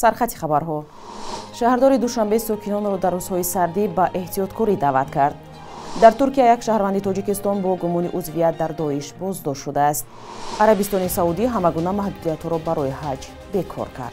سرخط خبرها. شهرداری دوشنبه سوکینان را در روزهای سردی با احتیاطکاری دعوت کرد. در ترکیه یک شهروند تاجیکستان با گمان عضویت در داعش بازداشت شده است. عربستان سعودی همگونه محدودیت را برای حج بیکار کرد.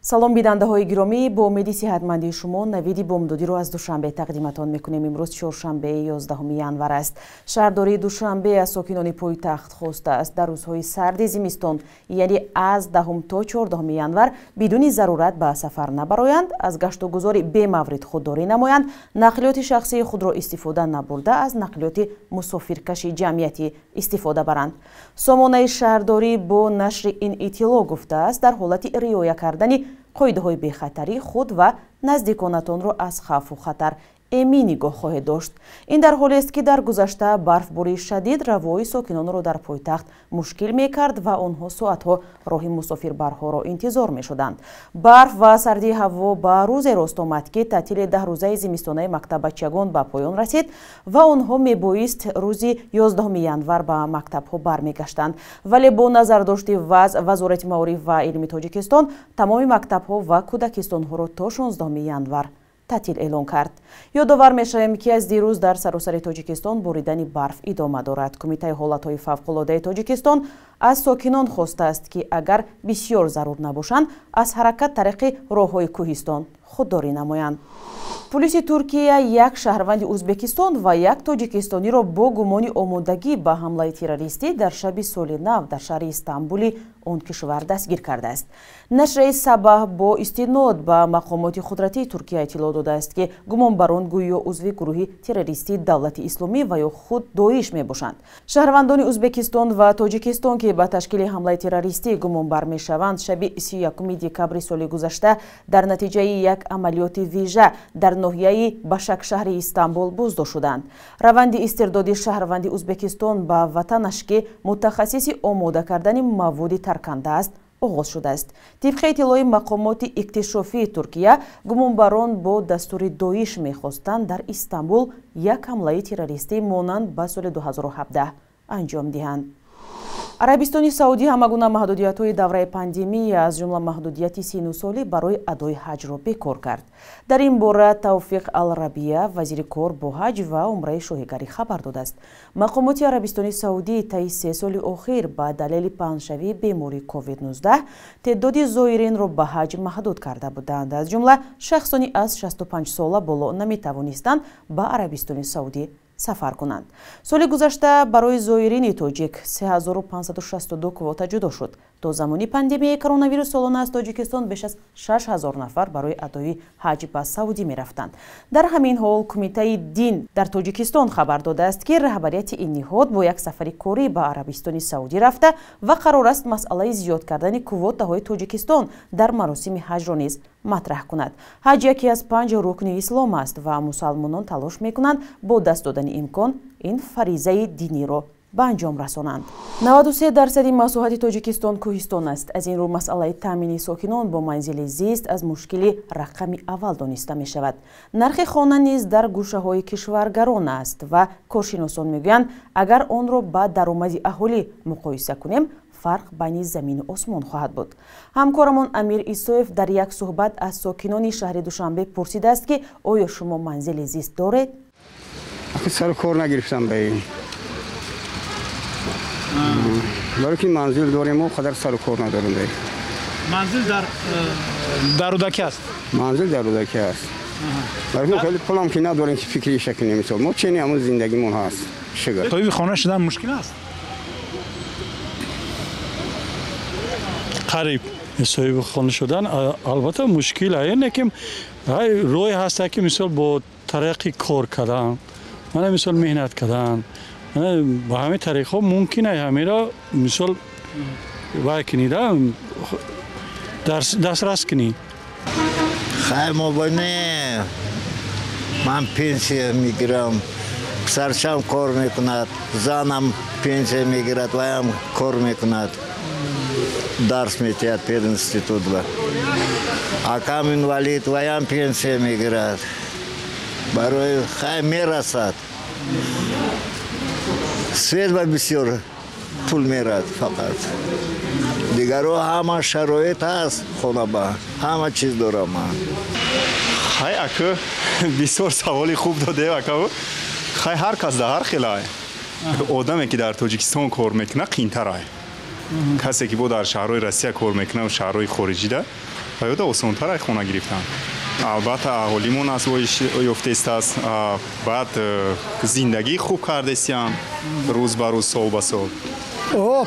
سلام بیننده های گرامی، با امیدی صحتمندی شما نویدی بامدادی رو از دوشنبه تقدیمتان میکنیم. امروز چهارشنبه 11 ینور است. شهرداری دوشنبه از ساکنان پایتخت خواسته است در روزهای سرد زمستان، یعنی از 10 تا 14 ینور بدون ضرورت به سفر نبرایند، از گشت و گذار بی مورد خودداری نمایند، نقلیات شخصی خود را استفاده نبرده از نقلیات مسافرکشی جمعیتی استفاده برند. سامانه شهرداری با نشر این اطلاع گفته است در حالت رعایت کردن قاعده‌های بی‌خطری خود و نزدیکانتان را از خوف و خطر امین نگاه خواهید داشت. این در حالی است که در گذشته برفباری شدید روای ساکنان را در پایتخت مشکل می‌کرد و آنها ساعت‌ها راه مسافربرها را انتظار می‌شدند. برف و سردی هوا به روز راست آمد که تعطیل 10 روزه زمستانه مکتب بچگان به پایان رسید و آنها میبایست روز 11 ینور به مکتب‌ها برمیگشتند، ولی با نظرداشت وضع وزارت معارف و علم تاجیکستان تمام مکتب‌ها و کودکستان‌ها را تا 16 ینور تعطیل اعلان کرد. یادآور می‌شویم که از دیروز در سراسر تاجیکستان باریدن برف ادامه دارد. کمیته حالت‌های فوق‌العاده تاجیکستان از ساکنان خواسته است که اگر بسیار ضرور نباشند از حرکت طریق راه‌های کوهستان خودداری نمایند. پلیس ترکیه یک شهروند ازبکستان و یک تاجیکستانی را با گمان آمادگی به حمله تروریستی در شب سال نو در شهر استانبول آن کشور دستگیر کرده است. نشر صبح با استناد به مقامات قدرتی ترکیه اطلاع داده است که گمانبران گویا عضو گروه تروریستی دولت اسلامی و یا خود داعش میباشند. شهروندان ازبکستان و تاجیکستان که به تشکیل حمله تروریستی گمانبر میشوند شب 31 دکبر سال گذشته در نتیجه یک عملیات ویژه در ناحیه باشک شهر استانبول بازداشت شدند. روند استرداد شهروند ازبکستان به وطنش که متخصص آماده کردن مواد ترکنده است آغاز شده است. طبق اطلاع مقامات اکتشافی ترکیه، گمانبران با دستور داعش می‌خواستند در استانبول یک حمله تروریستی مانند به سال 2017 انجام دهند. عربستان سعودی همگونه محدودیت‌های دوره پاندمی از جمله محدودیت 39 ساله برای ادای حج را بیکار کرد. در این باره توفیق الربیع وزیر کار با حج و عمره شوهگری خبر داده است. مقامات عربستان سعودی طی 3 سال اخیر به دلیل پنه‌شوی بیماری کووید 19 تعداد زائرین را به حج محدود کرده بودند. از جمله شخصانی از 65 ساله بالا نمی‌توانستند به عربستان سعودی سفر کنند. سال گذشته برای زائرین تاجیک 3562 کواتا جدا شد. تا زمانی پاندمی کرونا ویروس سالانه از تاجیکستان بیش از 6000 نفر برای ادای حج به سعودی می رفتند. در همین حال کمیته دین در تاجیکستان خبر داده است که رهبریت این نهاد با یک سفر کاری به عربستان سعودی رفته و قرار است مسئله زیاد کردن کوتاهای تاجیکستان در مراسم حج را نیز مطرح کند. حج یکی از 5 رکن اسلام است و مسلمانان تلاش می کنند با دست دادن امکان این فریضه دینی را به انجام رسانند. 93% مساحت تاجیکستان کوهستان است. از این رو مسئله تامین ساکنان با منزل زیست از مشکل رقم اول دانسته می شود. نرخ خانه نیز در گوشه های کشور گران است و کارشناسان میگویند اگر آن را با درآمد اهالی مقایسه کنیم فرق بین زمین و آسمان خواهد بود. همکارمان امیر ایسوف در یک صحبت از ساکنان شهر دوشنبه پرسیده است که آیا شما منزل زیست دارید؟ سر کار نگرفتم به این. برای که منزل داریم و خدر سر کار نداریم. منزل در رودکی است؟ منزل در رودکی است. برای که خیلی پولم که نداریم که فکری شکل نمی‌تونیم. ما چنین همون زندگیمون هست. شگر. توی خانه شدن مشکل است؟ قریب صاحب خانه شدن البته مشکل اینه که روی هست که مثال با طریق کار کردن، من مثال مهنت کردن، با همه طریق ها ممکنه همه را مثال وای کنیده دسترس کنی. خیلی مبانه من پنسیه میگیرم، پسرشم کار میکند، زنم پنسیه میگیرد و هم کار میکند، درس میتید پیر انستیتوت با اکام اینوالید و هم پنسیه میگیرد، برای خیلی میرسد. свет ва бисёр пул мерад фақат дигаро ҳама шароит ҳаст хонаба ҳама чиз дорам ман хай ака бисёр саволи хуб доде ака хай ҳар кас дар ҳар хелай одаме ки дар тоҷикистон кор мекунад қиинтарай касе ки бо дар шаҳрҳои россия кор мекунад шаҳрҳои хориҷида ва ёда осонтарай хона гирифтан албатта аҳолимон асбоиш ёфтест баъд зиндагии хуб кардестиан рӯз ба рӯз сол ба сол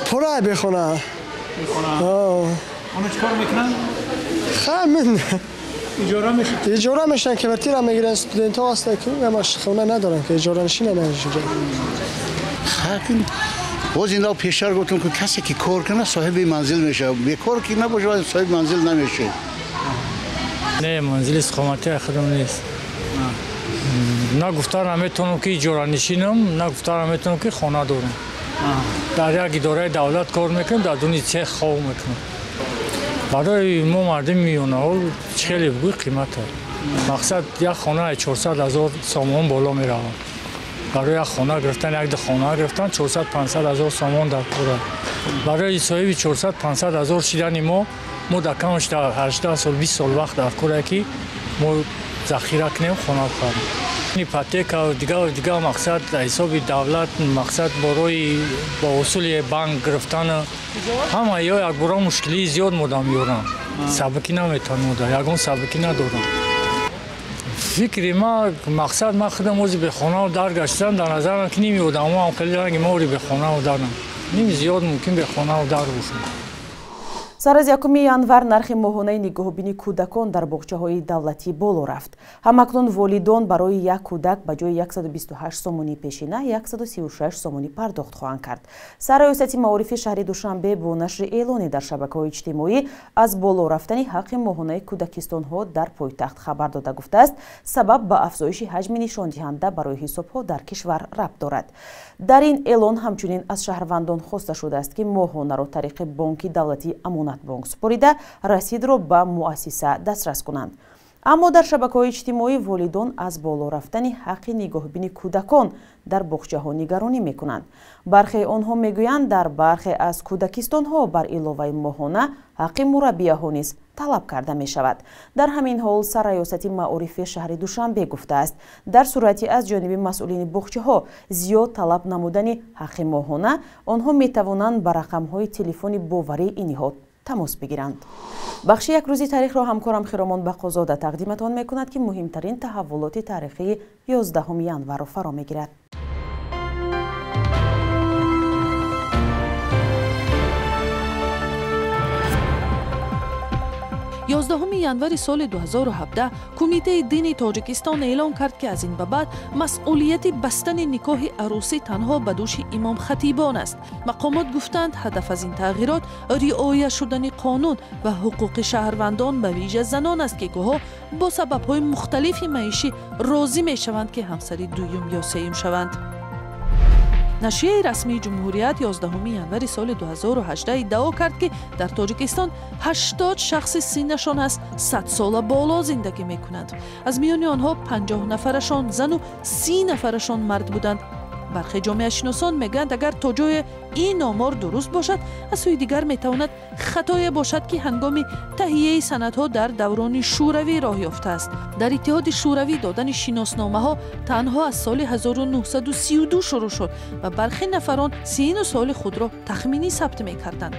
пурай бехонам Оно чикор мекунанд? Хамин Иҷора мешавад? иҷора мешаванд, квартира мегиранд, студентҳо ҳастанд ки ҳамаш хона надоранд ки иҷоранишина намешавад. باز این پیشتر گفتم که کسی که کار کنه صاحب منزل میشه بیکار که نباشه صاحب منزل نمیشه نه منزل استقامتی خودم نیست نه گفتم میتونم که اجاره نشینم نه گفتم میتونم که خانه دارم در یک اداره دولت کار میکنم در دونی چه خواب میکنم برای ما مردم میونه خیلی بگوی قیمته مقصد یک خانه 400,000 سامان بالا میره برای یک خانه گرفتن یک خانه گرفتن 400-500,000 سامان در پوره برای صاحب 400-500,000 شدن ما در کمش در 18 سال 20 سال وقت در کوره که ما ذخیره کنیم خانه بخریم ایپاتیکا دیگه مقصد حساب دولت مقصد برای با اصول بانک گرفتن همه یا یک برای مشکلی زیاد مدام میارن سبکی نمیتونم یگان سبکی ندارم فکری ما مقصد ما خودم موزی به خانه درگشتن در نظرم که نمیودم اما خیلی رنگ ما به خانه دارم نمی زیاد ممکن به خانه در باشم сар аз 1 январ нархи моҳонаи нигоҳубини кӯдакон дар боғчаҳои давлатӣ боло рафт. Ҳамакнун волидон барои як кӯдак ба ҷои 128 сомони пешина 136 сомонӣ пардохт хоҳанд кард. Сароёсати маорифи шаҳри Душанбе бо нашри эълоне дар шабакаҳои иҷтимоӣ аз боло рафтани ҳаққи моҳонаи кӯдакистонҳо дар пойтахт хабар дода гуфтааст, сабаб ба афзоиши ҳаҷми нишондиҳанда барои ҳисобҳо дар кишвар рабт дорад. Дар ин эълон ҳамчунин аз шаҳрвандон хоста шудааст ки моҳонаро тариқи бонки давлатӣ амонатбонк супорида расидро ба муассиса дастрас кунанд. аммо дар шабакаҳои иҷтимоӣ волидон аз боло рафтани ҳаққи нигоҳубини кӯдакон дар боғчаҳо нигаронӣ мекунанд. бархе онҳо мегӯянд дар бархе аз кӯдакистонҳо бар иловаи моҳона ҳаққи мураббияҳо низ талаб карда мешавад. дар ҳамин ҳол сарраёсати маорифи шаҳри Душанбе гуфтааст, дар сурати аз ҷониби масъулини боғчаҳо зиёд талаб намудани ҳаққи моҳона онҳо метавонанд ба рақамҳои телефони боварии ин ниҳод тамос бигиранд. бахши як рӯзи таърихро ҳамкорам Хиромон Бақозода тақдиматон мекунад ки муҳимтарин таҳаввулоти таърихии 11 январро фаро мегирад. 11 январи соли 2017 Кумитаи дини Тоҷикистон эълон кард ки аз ин ба баъд масъулияти бастани никоҳи арӯсӣ танҳо ба дӯши имом хатибон аст. Мақомот гуфтанд ҳадаф аз ин тағйирот риоя шудани қонун ва ҳуқуқи шаҳрвандон ба виҷа занон аст ки гоҳо бо сабабҳои мухталифи маишӣ розӣ мешаванд ки ҳамсари дуюм ё сеюм шаванд. Нашрияи расмии ҷумҳурият 11 январи соли 2018 иддао кард ки дар Тоҷикистон 80 шахси синнашон аз 100 сола боло зиндагӣ мекунанд. Аз миёни онҳо 50 нафарашон зану 30 нафарашон мард буданд. бархе ҷомеашиносон мегӯянд агар то ҷое ин омор дуруст бошад, аз сӯи дигар метавонад хатое бошад ки ҳангоми таҳияи санадҳо дар даврони шӯравӣ роҳ ёфтааст. дар иттиҳоди шӯравӣ додани шиносномаҳо танҳо аз соли 1932 шурӯъ шуд ва бархе нафарон сину соли худро тахминӣ сабт мекарданд.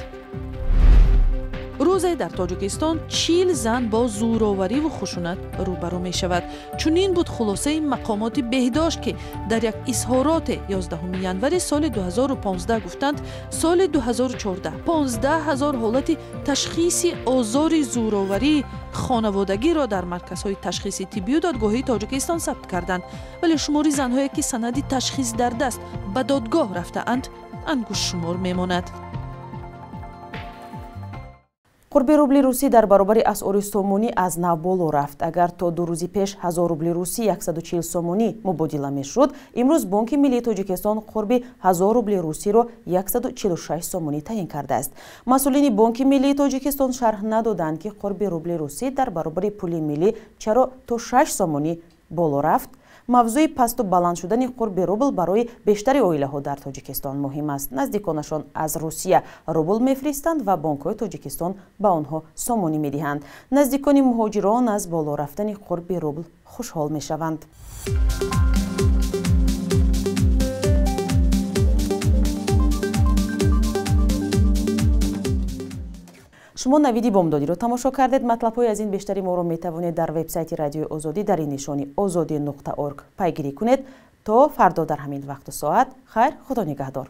рӯзе дар Тоҷикистон 40 зан бо зӯровариву хушунат рӯбарӯ мешавад. чунин буд хулосаи мақомоти беҳдошт ки дар як изҳороте 11 январи соли 2015 гуфтанд соли 2014 15,000 ҳолати ташхиси озори зӯроварии хонаводагиро дар марказҳои ташхиси тиббию додгоҳии Тоҷикистон сабт карданд, вале шумори занҳое ки санади ташхис дар даст ба додгоҳ рафтаанд ангушшумор мемонад. қурби рубли русӣ дар баробари асъори сомонӣ аз нав боло рафт. агар то 2 рӯзи пеш 1000 рубли русӣ 140 сомонӣ мубодила мешуд, имрӯз Бонки Миллии Тоҷикистон қурби 1000 рубли русиро 146 сомонӣ таъин кардааст. масъулини Бонки Миллии Тоҷикистон шарҳ надоданд ки қурби рубли русӣ дар баробари пули миллӣ чаро то 6 сомонӣ боло рафт. мавзӯи пасту баланд шудани қурби рубл барои бештари оилаҳо дар тоҷикистон муҳим аст. наздиконашон аз русия рубл мефиристанд ва бонкҳои тоҷикистон ба онҳо сомонӣ медиҳанд. наздикони муҳоҷирон аз боло рафтани қурби рубл хушҳол мешаванд. шумо навиди бомдодиро тамошо кардед. матлабҳои аз ин бештари моро метавонед дар вебсайти радиои озодӣ дар ин нишони ozodi.org пайгирӣ кунед. то фардо дар ҳамин вақту соат хайр, худо нигаҳдор.